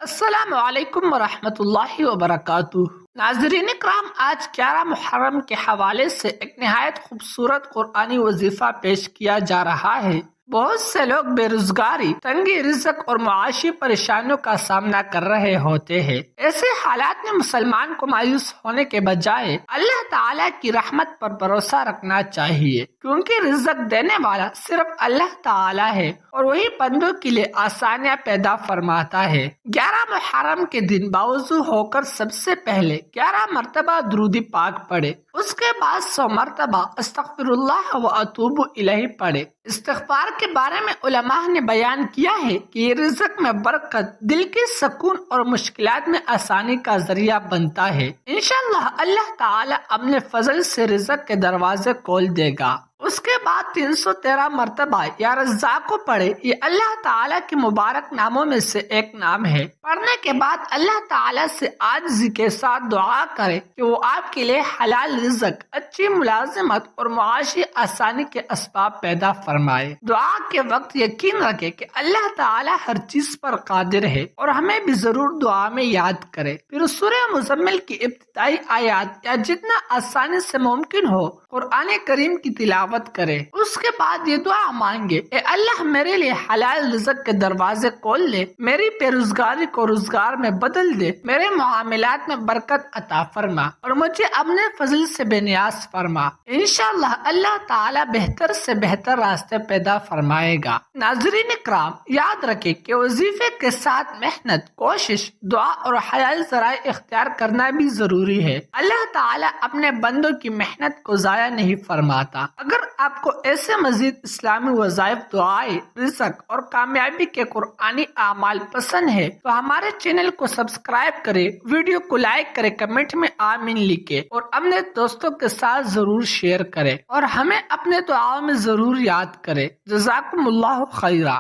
السلام علیکم ورحمۃ اللہ وبرکاتہ۔ ناظرین کرام، آج 11 محرم کے حوالے سے ایک نہایت خوبصورت قرآنی وظیفہ پیش کیا جا رہا ہے۔ بہت سے لوگ بے روزگاری، تنگی رزق اور معاشی پریشانیوں کا سامنا کر رہے ہوتے ہیں۔ ایسے حالات میں مسلمان کو مایوس ہونے کے بجائے اللہ تعالیٰ کی رحمت پر بھروسہ رکھنا چاہیے، کیونکہ رزق دینے والا صرف اللہ تعالیٰ ہے اور وہی بندوں کے لیے آسانیاں پیدا فرماتا ہے۔ 11 محرم کے دن باوضو ہو کر سب سے پہلے 11 مرتبہ درود پاک پڑھے، اس کے بعد 100 مرتبہ استغفر اللہ و اتوب الیہ پڑھے۔ استغفار کے بارے میں علماء نے بیان کیا ہے کہ یہ رزق میں برکت، دل کے سکون اور مشکلات میں آسانی کا ذریعہ بنتا ہے۔ انشاءاللہ اللہ تعالی اپنے فضل سے رزق کے دروازے کھول دے گا۔ اس کے بعد 313 مرتبہ یا رزاق کو پڑھے۔ یہ اللہ تعالیٰ کے مبارک ناموں میں سے ایک نام ہے۔ پڑھنے کے بعد اللہ تعالیٰ سے عاجزی کے ساتھ دعا کرے کہ وہ آپ کے لیے حلال رزق، اچھی ملازمت اور معاشی آسانی کے اسباب پیدا فرمائے۔ دعا کے وقت یقین رکھے کہ اللہ تعالیٰ ہر چیز پر قادر ہے اور ہمیں بھی ضرور دعا میں یاد کرے۔ پھر سورہ مزمل کی ابتدائی آیات یا جتنا آسانی سے ممکن ہو قرآن کریم کی تلاوت کرے۔ اس کے بعد یہ دعا مانگے، اے اللہ میرے لیے حلال رزق کے دروازے کھول دے، میری بے روزگاری کو روزگار میں بدل دے، میرے معاملات میں برکت عطا فرما اور مجھے اپنے فضل سے بے نیاز فرما۔ انشاءاللہ اللہ تعالی بہتر سے بہتر راستے پیدا فرمائے گا۔ ناظرین کرام، یاد رکھیں کہ وظیفے کے ساتھ محنت، کوشش، دعا اور حلال ذرائع اختیار کرنا بھی ضروری ہے۔ اللہ تعالی اپنے بندوں کی محنت کو ضائع نہیں فرماتا۔ اگر آپ کو ایسے مزید اسلامی وظائف، دعائیں، رزق اور کامیابی کے قرآنی اعمال پسند ہے تو ہمارے چینل کو سبسکرائب کریں، ویڈیو کو لائک کریں، کمنٹ میں آمین لکھیں اور اپنے دوستوں کے ساتھ ضرور شیئر کریں اور ہمیں اپنے دعاؤں میں ضرور یاد کریں۔ جزاکم اللہ خیرہ۔